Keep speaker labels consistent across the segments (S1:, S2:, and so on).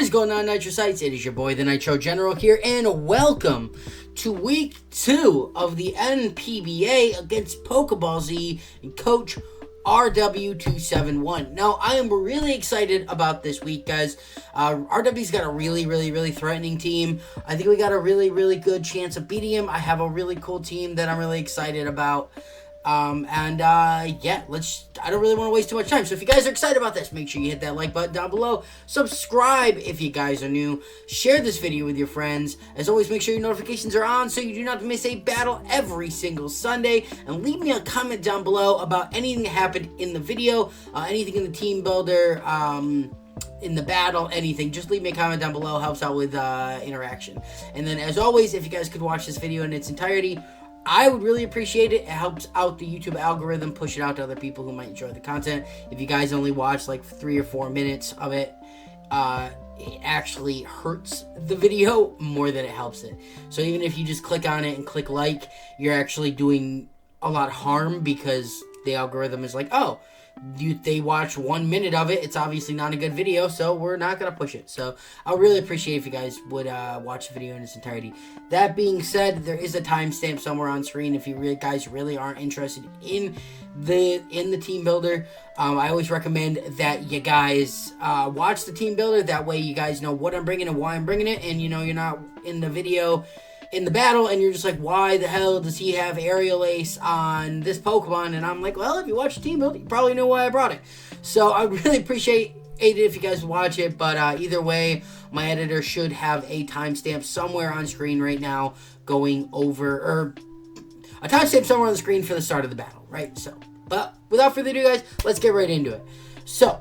S1: is going on, Nitrosites? It is your boy, the Nitro General here, and welcome to Week 2 of the NPBA against Pokeball Z and Coach RW271. Now, I am really excited about this week, guys. RW's got a really threatening team. I think we got a really good chance of beating him. I have a really cool team that I'm really excited about. Yeah, I don't really want to waste too much time. So if you guys are excited about this, make sure you hit that like button down below. Subscribe if you guys are new. Share this video with your friends. As always, make sure your notifications are on so you do not miss a battle every single Sunday. And leave me a comment down below about anything that happened in the video, anything in the team builder, in the battle, anything. Just leave me a comment down below. Helps out with interaction. And then as always, if you guys could watch this video in its entirety, I would really appreciate it. It helps out the YouTube algorithm, push it out to other people who might enjoy the content. If you guys only watch like 3 or 4 minutes of it, it actually hurts the video more than it helps it. So even if you just click on it and click like, you're actually doing a lot of harm because the algorithm is like, oh, they watch 1 minute of it, it's obviously not a good video, so we're not going to push it. So I would really appreciate if you guys would watch the video in its entirety. That being said, there is a timestamp somewhere on screen if you guys really aren't interested in the team builder. I always recommend that you guys watch the team builder. That way you guys know what I'm bringing and why I'm bringing it, and you know you're not in the video in the battle, and you're just like, why the hell does he have Aerial Ace on this Pokemon? And I'm like, well, if you watch the team build, you probably know why I brought it. So I really appreciate it if you guys watch it, but either way, my editor should have a timestamp somewhere on screen right now going over, or a timestamp somewhere on the screen for the start of the battle, right? So, but without further ado, guys, let's get right into it. So,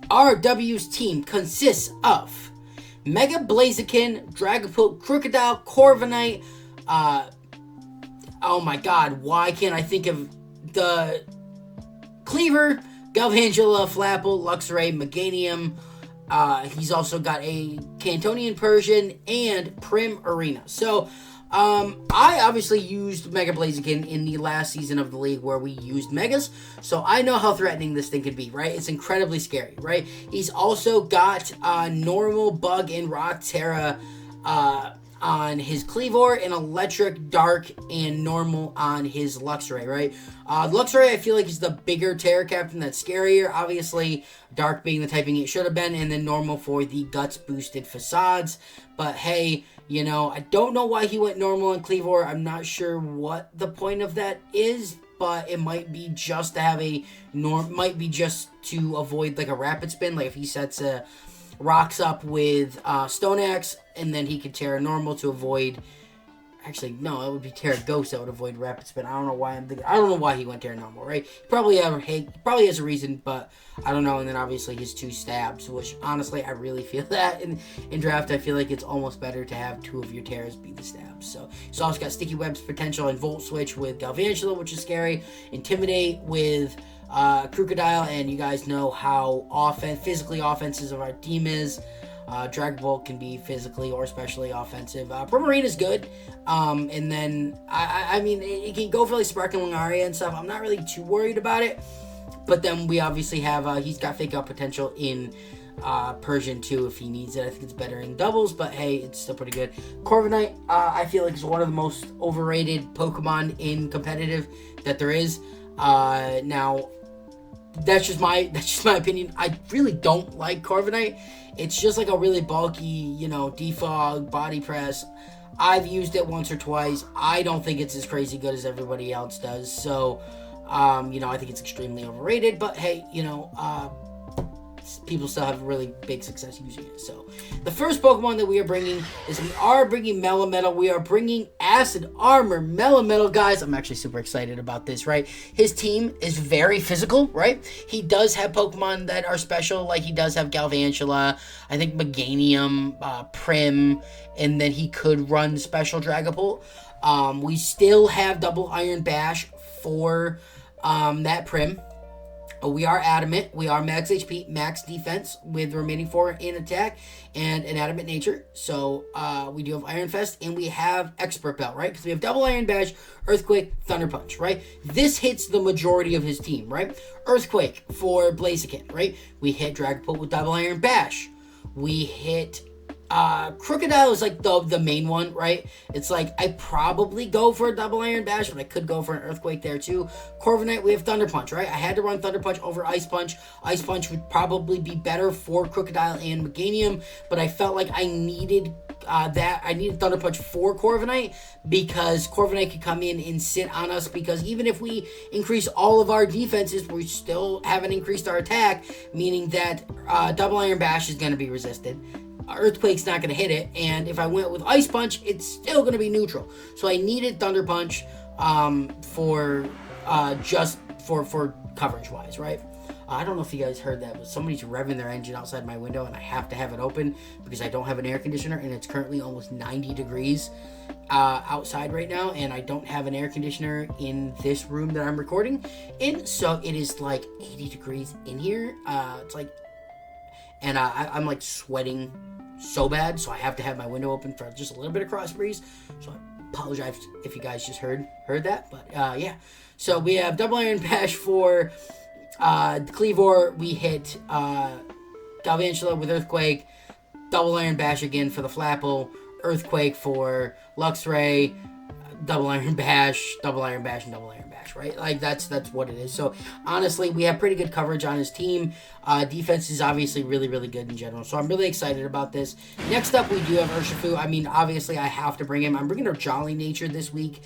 S1: RW's team consists of Mega Blaziken, Dragapult, Crocodile, Corviknight, oh my god, why can't I think of the Cleaver, Galvantula, Flapple, Luxray, Meganium. He's also got a Cantonian Persian and Prim Arena. So, I obviously used Mega Blaziken in the last season of the league where we used Megas, so I know how threatening this thing can be, right? It's incredibly scary, right? He's also got Normal, Bug, and Rock Terra on his Kleavor, and Electric, Dark, and Normal on his Luxray, right? Luxray, I feel like, is the bigger Terra Captain that's scarier. Obviously, Dark being the typing it should have been, and then Normal for the Guts-boosted Facades. But hey, you know, I don't know why he went Normal on Kleavor. I'm not sure what the point of that is, but it might be just to have might be just to avoid like a Rapid Spin. Like if he sets Rocks up with Stone Axe, and then he could Terra Normal to avoid. Actually, no, it would be Terra Ghost that would avoid Rapid Spin. I don't know why I don't know why he went Terra Normal, right? He probably has a reason, but I don't know. And then obviously his 2 stabs, which honestly I really feel that in draft, I feel like it's almost better to have 2 of your Terras be the stabs. So he's also got Sticky Web's potential and Volt Switch with Galvantula, which is scary. Intimidate with Crocodile, and you guys know how physically offensive our team is. Dragapult can be physically or especially offensive. Primarine is good. And then, I mean, it can go for like Sparkling Aria and stuff. I'm not really too worried about it. But then we obviously have, he's got Fake Out potential in Persian too if he needs it. I think it's better in doubles, but hey, it's still pretty good. Corviknight, I feel like is one of the most overrated Pokemon in competitive that there is. Now, that's just my opinion. I really don't like Corviknight. It's just like a really bulky, you know, defog, body press. I've used it once or twice. I don't think it's as crazy good as everybody else does. So, you know, I think it's extremely overrated. But hey, you know, people still have really big success using it. So, the first Pokemon that we are bringing is Melemetal. We are bringing Acid Armor Melemetal, guys. I'm actually super excited about this, right? His team is very physical, right? He does have Pokemon that are special, like he does have Galvantula, I think Meganium, Prim, and then he could run Special Dragapult. We still have Double Iron Bash for that Prim. We are Adamant. We are max HP, max defense with remaining 4 in attack and an Adamant nature. So we do have Iron Fist and we have Expert Belt, right? Because we have Double Iron Bash, Earthquake, Thunder Punch, right? This hits the majority of his team, right? Earthquake for Blaziken, right? We hit Dragapult with Double Iron Bash. We hit Crocodile is like the main one, right? It's like I probably go for a double Iron Bash, but I could go for an Earthquake there too. Corviknight, we have Thunder Punch, right? I had to run Thunder Punch over Ice Punch. Ice Punch would probably be better for Crocodile and Meganium, but I felt like I needed I needed Thunder Punch for Corviknight because Corviknight could come in and sit on us, because even if we increase all of our defenses, we still haven't increased our attack, meaning that double Iron Bash is going to be resisted. Earthquake's not going to hit it, and if I went with Ice Punch, it's still going to be neutral. So I needed Thunder Punch for coverage wise, right? I don't know if you guys heard that, but somebody's revving their engine outside my window, and I have to have it open because I don't have an air conditioner, and it's currently almost 90 degrees outside right now, and I don't have an air conditioner in this room that I'm recording in, so it is like 80 degrees in here. It's like, and I'm like sweating so bad, so I have to have my window open for just a little bit of cross breeze. So I apologize if you guys just heard that, but yeah. So we have double Iron Bash for the Cleavor. We hit Galvantula with Earthquake, double Iron Bash again for the Flapple, Earthquake for Luxray, double Iron Bash, and double Iron Bash, right? Like that's what it is. So honestly, we have pretty good coverage on his team. Defense is obviously really, really good in general. So I'm really excited about this. Next up, we do have Urshifu. I mean, obviously, I have to bring him. I'm bringing a Jolly Nature this week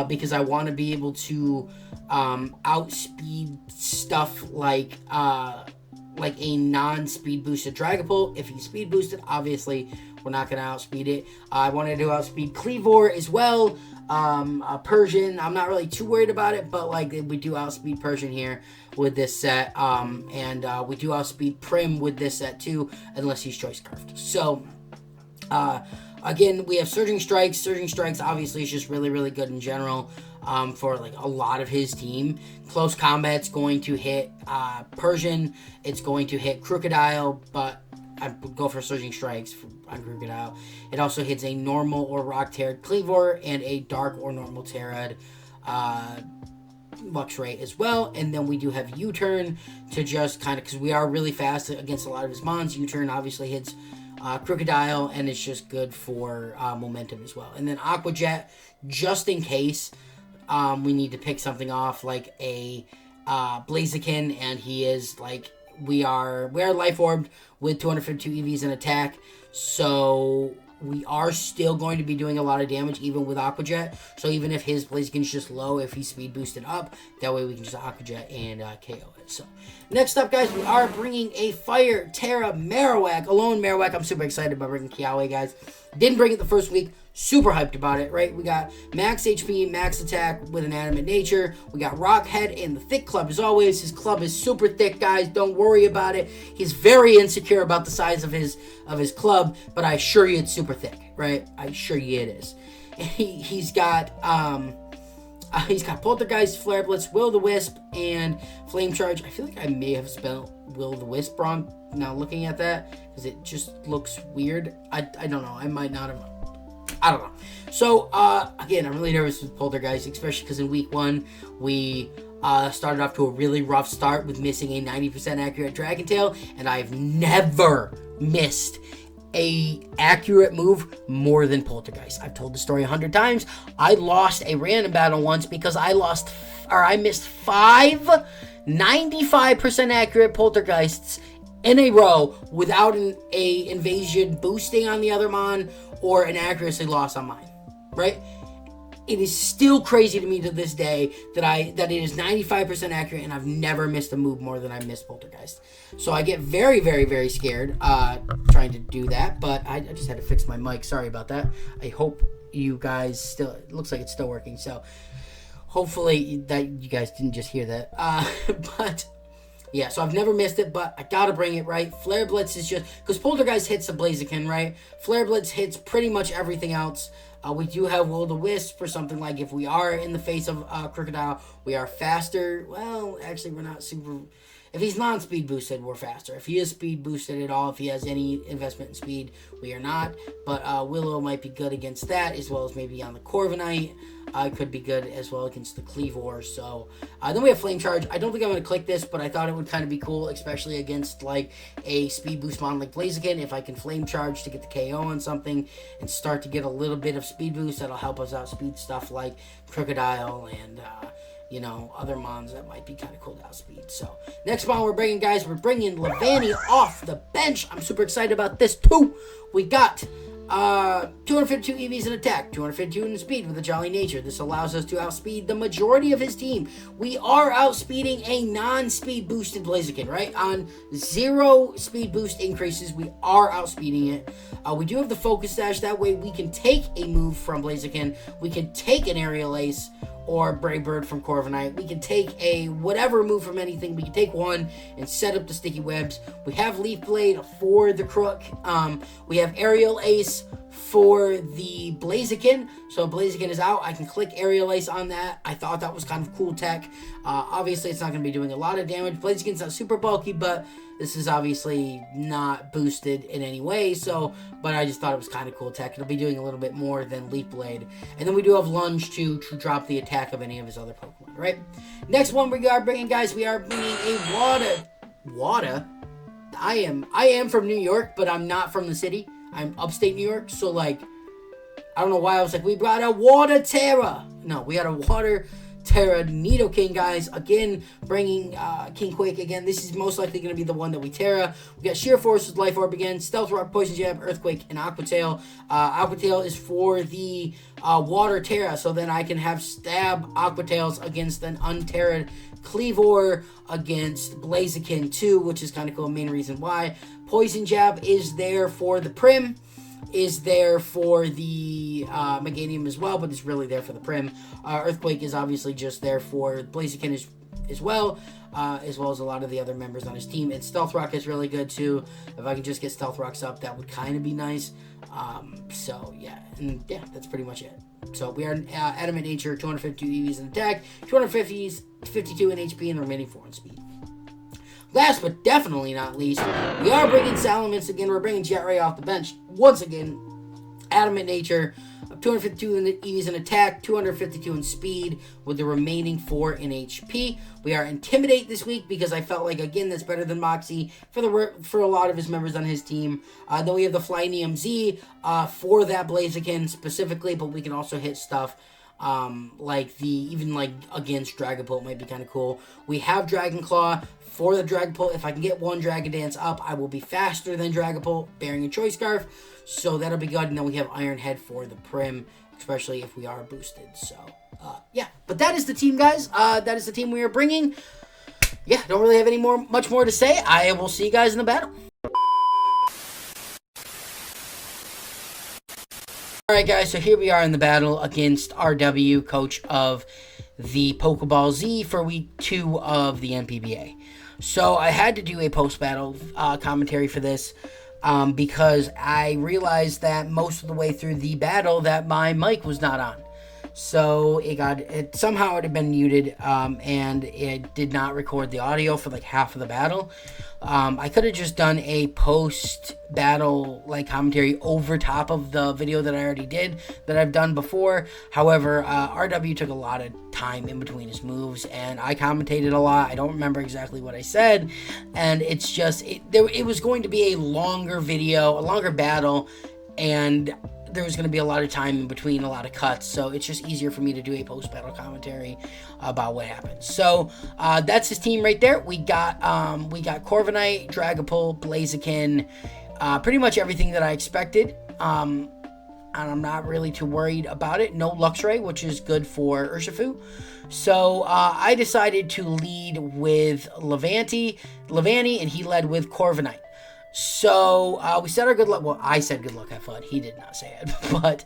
S1: because I want to be able to outspeed stuff like a non-speed boosted Dragapult. If he's speed boosted, obviously, we're not going to outspeed it. I wanted to outspeed Cleavor as well. Persian, I'm not really too worried about it, but like we do outspeed Persian here with this set, and we do outspeed Prim with this set too, unless he's choice scarfed. So again, we have Surging Strikes. Surging Strikes obviously is just really, really good in general for like a lot of his team. Close Combat's going to hit Persian, it's going to hit Crocodile, but I would go for Surging Strikes on Crocodile. It also hits a normal or rock Terrad Cleavor and a dark or normal Terrad Luxray as well. And then we do have U-Turn to just kind of, because we are really fast against a lot of his mons. U-Turn obviously hits Crocodile, and it's just good for momentum as well. And then Aqua Jet, just in case we need to pick something off like a Blaziken, and he is like, we are Life Orbed with 252 EVs in attack, so we are still going to be doing a lot of damage even with Aqua Jet. So even if his Blaziken's just low, if he's speed boosted up, that way we can just Aqua Jet and KO it. So next up, guys, we are bringing a Fire Terra Marowak, a lone Marowak. I'm super excited about bringing Kiawe, guys. Didn't bring it the first week. Super hyped about it, right? We got max HP, max attack with an Animate Nature. We got Rock Head and the thick club as always. His club is super thick, guys. Don't worry about it. He's very insecure about the size of his club, but I assure you it's super thick, right? I assure you it is. He's got Poltergeist, Flare Blitz, Will-O-the-Wisp, and Flame Charge. I feel like I may have spelled Will-O-the-Wisp wrong now looking at that, because it just looks weird. I don't know. I might not have. I don't know. So, again, I'm really nervous with Poltergeist, especially because in week 1, we started off to a really rough start with missing a 90% accurate Dragon Tail, and I've never missed a accurate move more than Poltergeist. I've told the story 100 times. I lost a random battle once because I missed 5 95% accurate Poltergeists in a row without a invasion boosting on the other mon or an accuracy loss on mine, right? It is still crazy to me to this day that it is 95% accurate, and I've never missed a move more than I missed Poltergeist. So I get very, very, very scared trying to do that, but I just had to fix my mic. Sorry about that. I hope you guys still, it looks like it's still working, so hopefully that you guys didn't just hear that. But yeah, so I've never missed it, but I gotta bring it, right? Flare Blitz is just, because Poltergeist hits the Blaziken, right? Flare Blitz hits pretty much everything else. We do have Will-O-the-Wisp for something like if we are in the face of Crocodile, we are faster. Well, actually, we're not super. If he's non-speed boosted, we're faster. If he is speed boosted at all, if he has any investment in speed, we are not. But Willow might be good against that, as well as maybe on the Corviknight. Could be good as well against the Cleavor. So then we have Flame Charge. I don't think I'm going to click this, but I thought it would kind of be cool, especially against like a speed boost mon like Blaziken. If I can Flame Charge to get the KO on something and start to get a little bit of speed boost, that'll help us outspeed stuff like Crocodile and other mons that might be kind of cooled out speed. So next mon we're bringing, guys, we're bringing Levani off the bench. I'm super excited about this too. We got 252 EVs in attack, 252 in speed with a Jolly Nature. This allows us to outspeed the majority of his team. We are outspeeding a non-speed boosted Blaziken, right? On 0 speed boost increases, we are outspeeding it. We do have the Focus Sash. That way we can take a move from Blaziken. We can take an Aerial Ace or Brave Bird from Corviknight. We can take a whatever move from anything. We can take one and set up the Sticky Webs. We have Leaf Blade for the Crook. We have Aerial Ace for the Blaziken. So Blaziken is out. I can click Aerial Ace on that. I thought that was kind of cool tech. Obviously, it's not going to be doing a lot of damage. Blaziken's not super bulky, but this is obviously not boosted in any way. But I just thought it was kind of cool tech. It'll be doing a little bit more than Leaf Blade. And then we do have Lunge to drop the attack of any of his other Pokemon, right? Next one we are bringing, guys, we are bringing a Wada. I am from New York, but I'm not from the city. I'm upstate New York, so like, I don't know why I was like, we brought a Water Terra. No, we had a Water Terra Nidoking, guys. Again, bringing King Quake again. This is most likely going to be the one that we Terra. We got Sheer Force with Life Orb again, Stealth Rock, Poison Jab, Earthquake, and Aqua Tail. Aqua Tail is for the Water Terra, so then I can have Stab Aqua Tails against an Unterra Cleavor against Blaziken too, which is kind of cool. Main reason why. Poison Jab is there for the Prim, is there for the Meganium as well, but it's really there for the Prim. Earthquake is obviously just there for Blaziken as well as a lot of the other members on his team. And Stealth Rock is really good too. If I can just get Stealth Rocks up, that would kind of be nice. That's pretty much it. So we are Adamant Nature, 252 EVs in attack, 252 in HP, and the remaining 4 in speed. Last but definitely not least, we are bringing Salamence again. We're bringing Jet Ray off the bench. Once again, Adamant Nature, 252 in the EVs in attack, 252 in speed, with the remaining 4 in HP. We are Intimidate this week because I felt like, again, that's better than Moxie for a lot of his members on his team. Then we have the Flyneum Z for that Blaziken specifically, but we can also hit stuff against Dragapult might be kind of cool. We have Dragon Claw for the Dragapult. If I can get one Dragon Dance up, I will be faster than Dragapult, bearing a Choice Scarf. So that'll be good. And then we have Iron Head for the Prim, especially if we are boosted. So, But that is the team, guys. That is the team we are bringing. Yeah, don't really have much more to say. I will see you guys in the battle. Alright, guys, so here we are in the battle against RW, coach of the Pokeball Z for week 2 of the NPBA. So I had to do a post-battle commentary for this because I realized that most of the way through the battle that my mic was not on. So somehow it had been muted and it did not record the audio for like half of the battle. I could have just done a post-battle commentary over top of the video that I already did, that I've done before. However, RW took a lot of time in between his moves, and I commentated a lot. I don't remember exactly what I said, and it's just, it was going to be a longer video, a longer battle, and there was going to be a lot of time in between, a lot of cuts, so it's just easier for me to do a post-battle commentary about what happened. So that's his team right there. We got Corviknight, Dragapult, Blaziken, pretty much everything that I expected, and I'm not really too worried about it. No Luxray, which is good for Urshifu. So I decided to lead with Levani, and he led with Corviknight. So, we said our good luck. Well, I said good luck, I thought. He did not say it. But,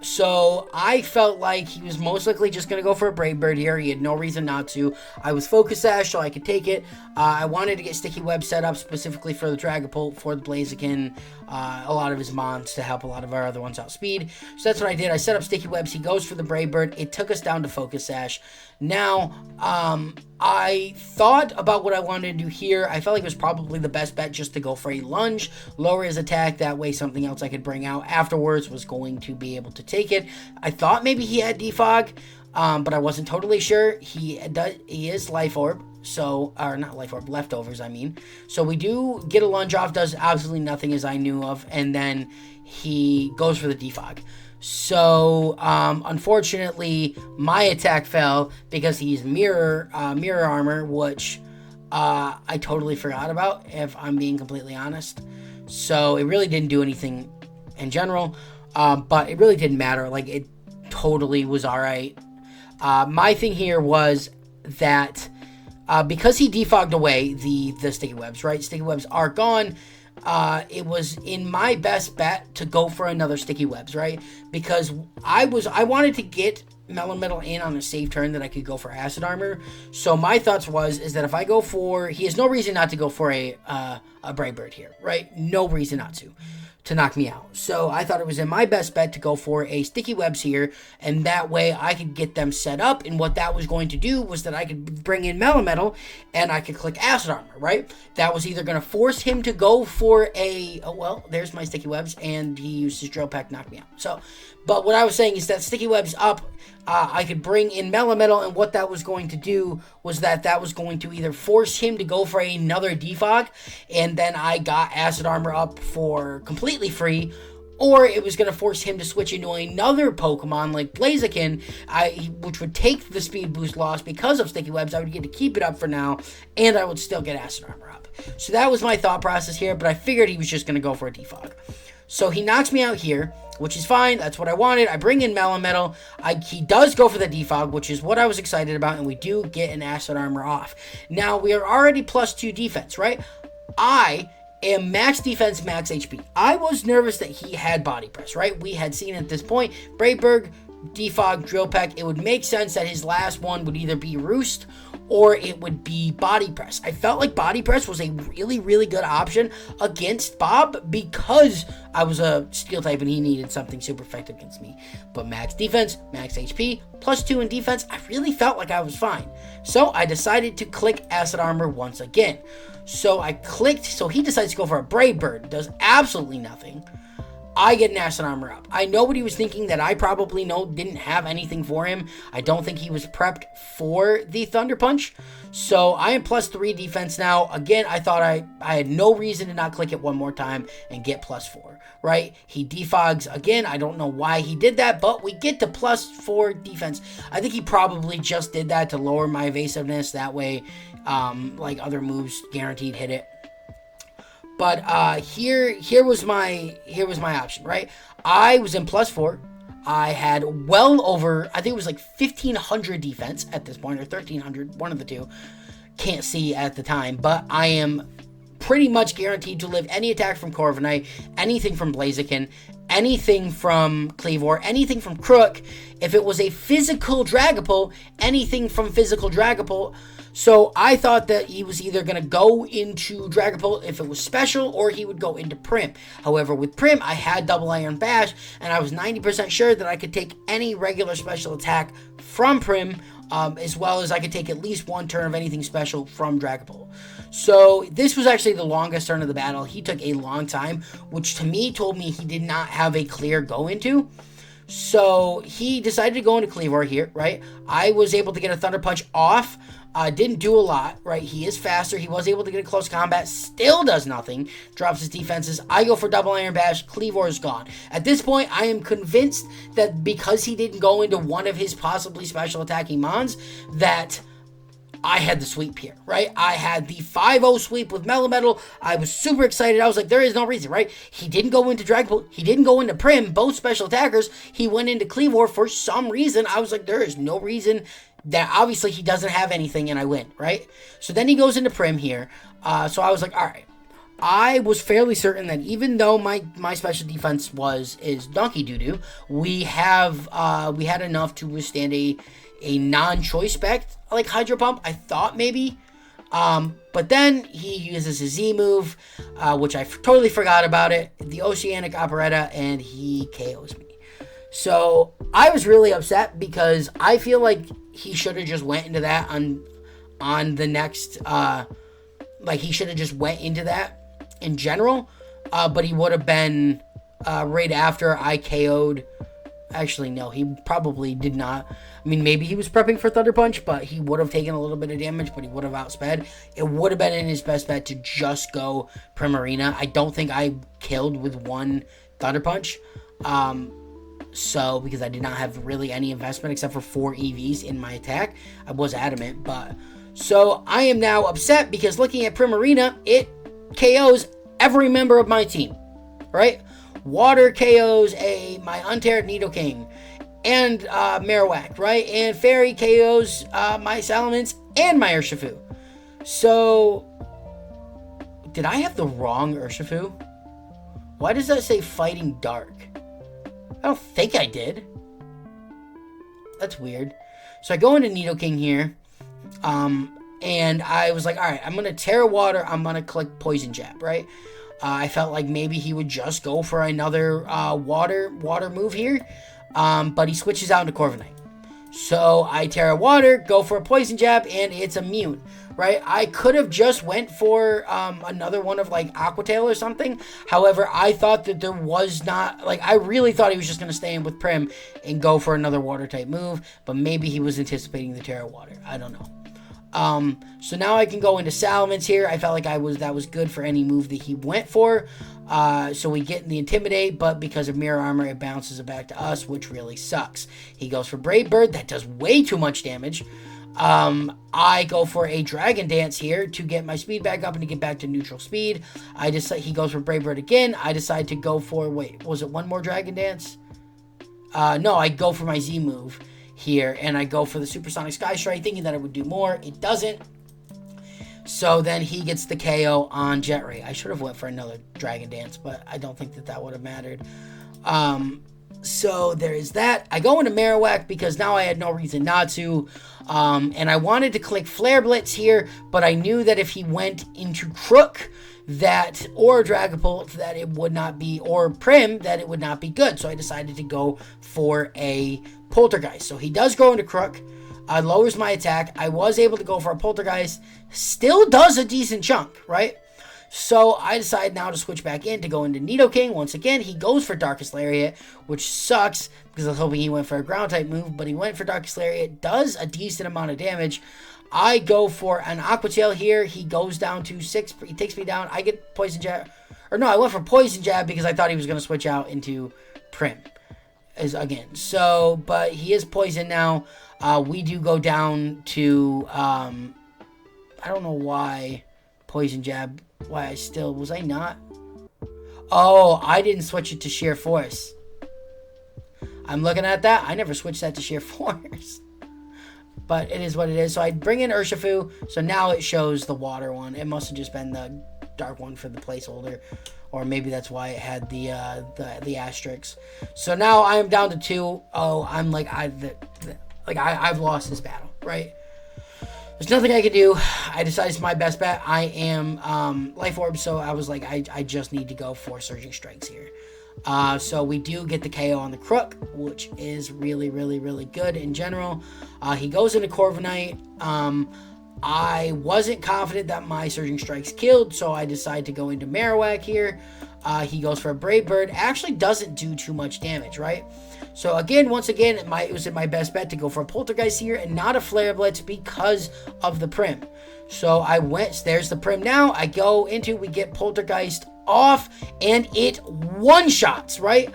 S1: so I felt like he was most likely just going to go for a Brave Bird here. He had no reason not to. I was Focus Sash, so I could take it. I wanted to get Sticky Web set up specifically for the Dragapult, for the Blaziken, a lot of his mons to help a lot of our other ones outspeed. So that's what I did. I set up Sticky Webs. He goes for the Brave Bird. It took us down to Focus Sash. Now, I thought about what I wanted to do here. I felt like it was probably the best bet just to go for a lunge, lower his attack. That way something else I could bring out afterwards was going to be able to take it. I thought maybe he had defog, but I wasn't totally sure. He is Life Orb. So, or not Life Orb, Leftovers, I mean. So we do get a lunge off, does absolutely nothing as I knew of, and then he goes for the defog. So, unfortunately, my attack fell because he's mirror armor, which I totally forgot about, if I'm being completely honest. So, it really didn't do anything in general, but it really didn't matter. Like, it totally was alright. My thing here was that because he defogged away the sticky webs, right? Sticky webs are gone. It was in my best bet to go for another sticky webs, right? Because I wanted to get Melemetal in on a safe turn that I could go for acid armor. So my thoughts is that if I go for, he has no reason not to go for a Brave Bird here, right? No reason not to knock me out. So I thought it was in my best bet to go for a sticky webs here, and that way I could get them set up, and what that was going to do was that I could bring in Melemetal and I could click acid armor, right? That was either going to force him to go for there's my sticky webs, and he used his drill pack to knock me out. So, but what I was saying is that sticky webs up, I could bring in Melemetal, and what that was going to do was that was going to either force him to go for another defog, and then I got acid armor up for completely free, or it was going to force him to switch into another Pokemon like Blaziken, which would take the speed boost loss because of sticky webs. I would get to keep it up for now, and I would still get acid armor up. So that was my thought process here, but I figured he was just going to go for a defog. So he knocks me out here, which is fine. That's what I wanted. I bring in Melemetal. He does go for the defog, which is what I was excited about, and we do get an acid armor off. Now, we are already +2 defense, right? I am max defense, max HP. I was nervous that he had body press, right? We had seen at this point, Braveberg, defog, drill peck. It would make sense that his last one would either be roost or it would be body press. I felt like body press was a really, really good option against Bob because I was a steel type and he needed something super effective against me. But max defense, max HP, +2 in defense, I really felt like I was fine. So I decided to click acid armor once again. So I clicked, so he decides to go for a Brave Bird, does absolutely nothing. I get an acid armor up. I know what he was thinking, that I probably didn't have anything for him. I don't think he was prepped for the Thunder Punch. So I am +3 defense now. Again, I thought I had no reason to not click it one more time and get +4, right? He defogs again. I don't know why he did that, but we get to +4 defense. I think he probably just did that to lower my evasiveness. That way, like other moves guaranteed hit it. But here was my option, right? I was in +4. I had well over, I think it was like 1,500 defense at this point, or 1,300, one of the two. Can't see at the time, but I am pretty much guaranteed to live any attack from Corviknight, anything from Blaziken, anything from Cleavor, anything from Crook. If it was a physical Dragapult, anything from physical Dragapult. So I thought that he was either going to go into Dragapult if it was special, or he would go into Prim. However, with Prim, I had Double Iron Bash, and I was 90% sure that I could take any regular special attack from Prim, as well as I could take at least one turn of anything special from Dragapult. So this was actually the longest turn of the battle. He took a long time, which to me told me he did not have a clear go into. So he decided to go into Cleavor here, right? I was able to get a Thunder Punch off. Didn't do a lot, right? He is faster. He was able to get a close combat. Still does nothing. Drops his defenses. I go for Double Iron Bash. Cleavor is gone. At this point, I am convinced that because he didn't go into one of his possibly special attacking mons, that I had the sweep here, right? I had the 5-0 sweep with Melemetal. I was super excited. I was like, there is no reason, right? He didn't go into Dragapult. He didn't go into Prim, both special attackers. He went into Cleavor for some reason. I was like, there is no reason. That obviously he doesn't have anything, and I win, right? So then he goes into Prim here. So I was like, all right. I was fairly certain that even though my special defense is donkey doo-doo, we had enough to withstand a non-choice spec like Hydro Pump. I thought maybe. But then he uses his Z move, which I totally forgot about it. The Oceanic Operetta, and he KOs me. So I was really upset because I feel like he should have just went into that on the next, like he should have just went into that in general, but he would have been right after I KO'd. Actually, no, he probably did not. I mean, maybe he was prepping for Thunder Punch, but he would have taken a little bit of damage, but he would have outsped. It would have been in his best bet to just go Primarina. I don't think I killed with one Thunder Punch. So, because I did not have really any investment except for 4 EVs in my attack. I was adamant, but... So, I am now upset because looking at Primarina, it KOs every member of my team, right? Water KOs my Untered Nidoking and Marowak, right? And Fairy KOs my Salamence and my Urshifu. So, did I have the wrong Urshifu? Why does that say Fighting Dark? I don't think I did. That's weird. So I go into Nidoking here. And I was like, alright, I'm going to Terra Water. I'm going to click Poison Jab, right? I felt like maybe he would just go for another water move here. But he switches out into Corviknight. So I Terra Water, go for a Poison Jab, and it's immune, right? I could have just went for another one of like Aqua Tail or something. However, I thought that there was not, like, I really thought he was just going to stay in with Prim and go for another water type move. But maybe he was anticipating the Terra Water. I don't know. So now I can go into Salamence here. I felt like that was good for any move that he went for. So we get the Intimidate, but because of Mirror Armor, it bounces it back to us, which really sucks. He goes for Brave Bird. That does way too much damage. I go for a Dragon Dance here to get my speed back up and to get back to neutral speed. He goes for Brave Bird again. I decide to go for, was it one more Dragon Dance? No, I go for my Z move here, and I go for the Supersonic Sky Strike, thinking that it would do more. It doesn't. So then he gets the KO on Jet Ray. I should have went for another Dragon Dance, but I don't think that would have mattered. So there is that. I go into Marowak because now I had no reason not to. And I wanted to click Flare Blitz here, but I knew that if he went into Crook, or Dragapult, that it would not be, or Prim, that it would not be good. So I decided to go for a Poltergeist. So he does go into Crook, lowers my attack. I was able to go for a Poltergeist, still does a decent chunk, right? So I decide now to switch back in to go into Nidoking. Once again, he goes for Darkest Lariat, which sucks because I was hoping he went for a ground type move, but he went for Darkest Lariat, does a decent amount of damage. I go for an Aqua Tail here. He goes down to 6. He takes me down. I get Poison Jab. Or no, I went for Poison Jab because I thought he was going to switch out into Prim. But he is poisoned now. We do go down to, I don't know why Poison Jab, was I not? Oh, I didn't switch it to Sheer Force. I'm looking at that. I never switched that to Sheer Force. But it is what it is. So I bring in Urshifu. So now it shows the water one. It must have just been the dark one for the placeholder. Or maybe that's why it had the asterisks. So now I am down to 2. Oh, I'm like, I've lost this battle, right? There's nothing I can do. I decided it's my best bet. I am Life Orb, so I was like, I just need to go for Surging Strikes here. So we do get the KO on the Crook, which is really, really, really good in general. He goes into Corviknight. I wasn't confident that my Surging Strikes killed, so I decide to go into Marowak here. He goes for a Brave Bird. Actually doesn't do too much damage, right? So again, once again, it was my best bet to go for a Poltergeist here and not a Flare Blitz because of the Prim. So there's the Prim now. I go into, we get Poltergeist off, and it one-shots, right?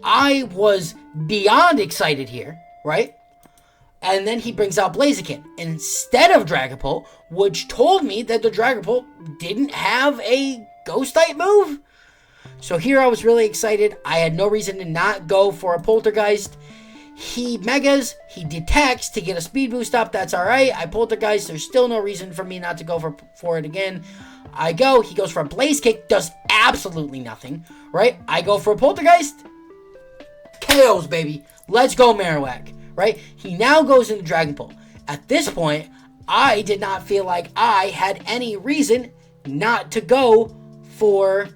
S1: I was beyond excited here, right? And then he brings out Blaziken instead of Dragapult, which told me that the Dragapult didn't have a Ghost-type move. So here I was really excited. I had no reason to not go for a Poltergeist. He Megas, he detects to get a speed boost up. That's alright. I Poltergeist. There's still no reason for me not to go for it again. He goes for a Blaze Kick, does absolutely nothing, right? I go for a Poltergeist. KOs, baby. Let's go, Marowak, right? He now goes into Dragapult. At this point, I did not feel like I had any reason not to go for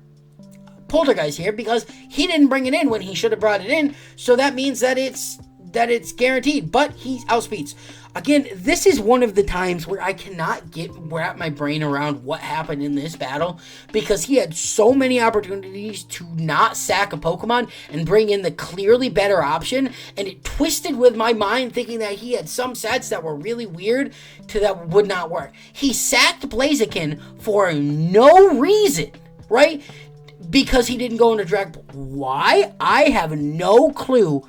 S1: Poltergeist here because he didn't bring it in when he should have brought it in. So that means that it's that it's guaranteed, but he outspeeds. Again, this is one of the times where I cannot wrap my brain around what happened in this battle, because he had so many opportunities to not sack a Pokemon and bring in the clearly better option, and it twisted with my mind thinking that he had some sets that were really weird that would not work. He sacked Blaziken for no reason, right? Because he didn't go into Dragon Ball. Why? I have no clue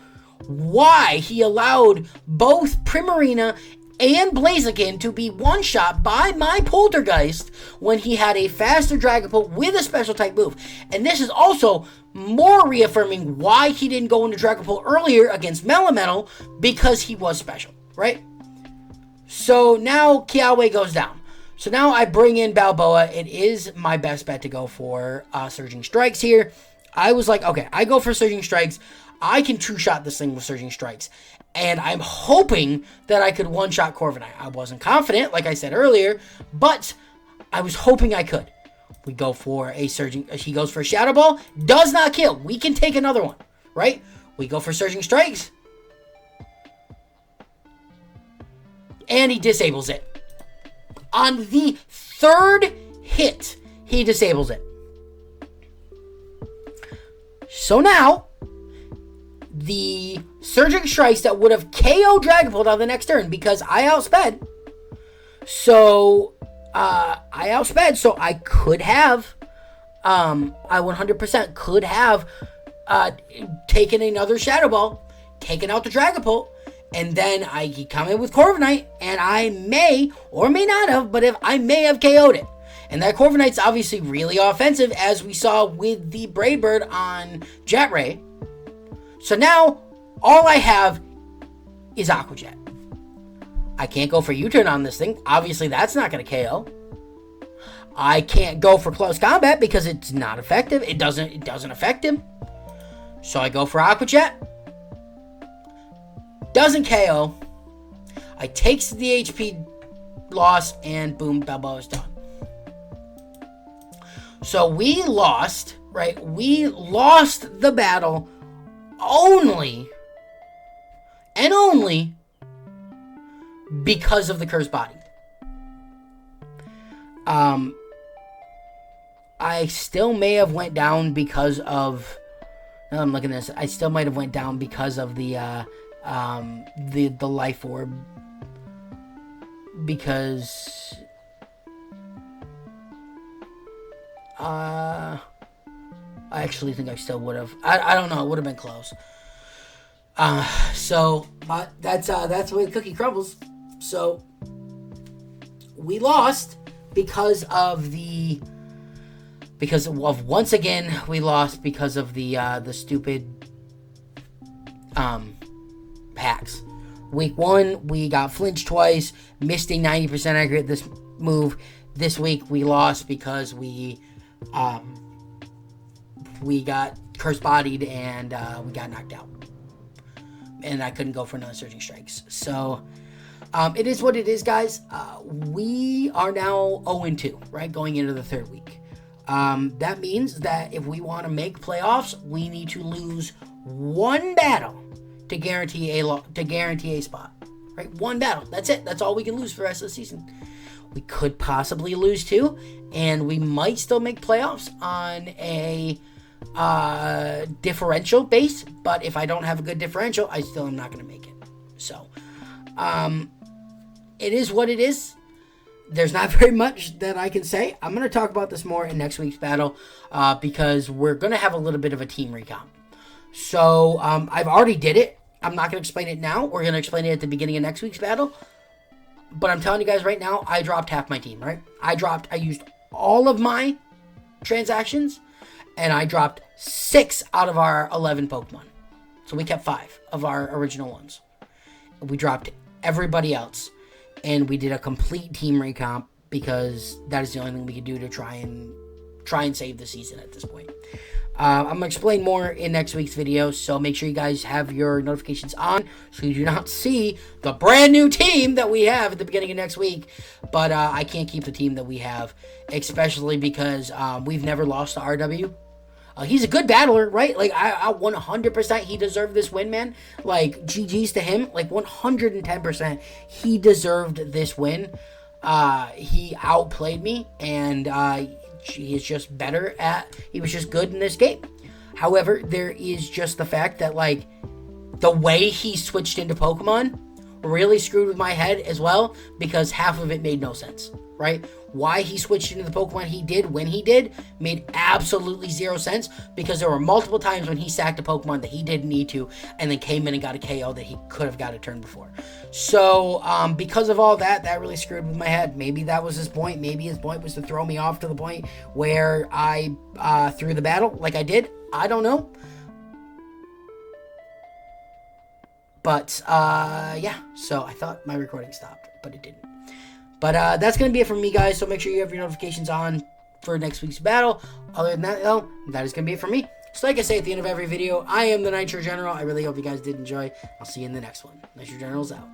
S1: why he allowed both Primarina and Blaziken to be one-shot by my Poltergeist when he had a faster Dragapult with a special type move. And this is also more reaffirming why he didn't go into Dragapult earlier against Melemetal, because he was special, right? So now Kiawe goes down. So now I bring in Balboa. It is my best bet to go for Surging Strikes here. I was like, okay, I go for Surging Strikes. I can two-shot this thing with Surging Strikes. And I'm hoping that I could one-shot Corviknight. I wasn't confident, like I said earlier, but I was hoping I could. We go for a Surging... He goes for a Shadow Ball. Does not kill. We can take another one, right? We go for Surging Strikes. And he disables it. On the third hit, he disables it. So now, the Surging Strikes that would have KO'd Dragapult on the next turn, because I outsped. So, so I could have, I 100% could have taken another Shadow Ball, taken out the Dragapult, and then I come in with Corviknight, and I may or may not have, but if I may have KO'd it. And that Corviknight's obviously really offensive, as we saw with the Brave Bird on Jet Ray. So now, all I have is Aqua Jet. I can't go for U-turn on this thing. Obviously, that's not going to KO. I can't go for Close Combat because it's not effective. It doesn't affect him. So I go for Aqua Jet. Doesn't KO. I takes the HP loss, and boom, Balboa's done. So we lost, right? We lost the battle only and only because of the Cursed Body. I still may have went down because of... Now I'm looking at this. I still might have went down because of the Life Orb. Because... I actually think I still would have. I don't know. It would have been close. But that's the way the cookie crumbles. So we lost because of once again we lost because of the stupid hacks. Week 1 we got flinched twice, missed a 90% accurate this move. This week we lost because we got Cursed Bodied and we got knocked out. And I couldn't go for another Surging Strikes. So, it is what it is, guys. We are now 0-2, right? Going into the third week. That means that if we want to make playoffs, we need to lose one battle to guarantee a spot. Right? One battle. That's it. That's all we can lose for the rest of the season. We could possibly lose 2, and we might still make playoffs on a differential base, but if I don't have a good differential, I still am not going to make it. So, it is what it is. There's not very much that I can say. I'm going to talk about this more in next week's battle, because we're going to have a little bit of a team recomp. So, I've already did it. I'm not going to explain it now. We're going to explain it at the beginning of next week's battle. But I'm telling you guys right now, I dropped half my team, right? I used all of my transactions, and I dropped 6 out of our 11 Pokemon. So we kept 5 of our original ones. We dropped everybody else, and we did a complete team recomp, because that is the only thing we could do to try and save the season at this point. I'm going to explain more in next week's video, so make sure you guys have your notifications on so you do not see the brand new team that we have at the beginning of next week. But I can't keep the team that we have, especially because we've never lost to RW. He's a good battler, right? Like, I 100% he deserved this win, man. Like, GG's to him. Like, 110% he deserved this win. He outplayed me, and he is just better he was just good in this game. However, there is just the fact that, like, the way he switched into Pokemon really screwed with my head as well, because half of it made no sense, right? Why he switched into the Pokemon he did when he did made absolutely zero sense, because there were multiple times when he sacked a Pokemon that he didn't need to, and then came in and got a KO that he could have got a turn before. So, because of all that, that really screwed with my head. Maybe that was his point. Maybe his point was to throw me off to the point where I threw the battle like I did. I don't know. But, yeah, so I thought my recording stopped, but it didn't. But that's going to be it from me, guys, so make sure you have your notifications on for next week's battle. Other than that, though, that is going to be it from me. So like I say at the end of every video, I am the Nitro General. I really hope you guys did enjoy. I'll see you in the next one. Nitro General's out.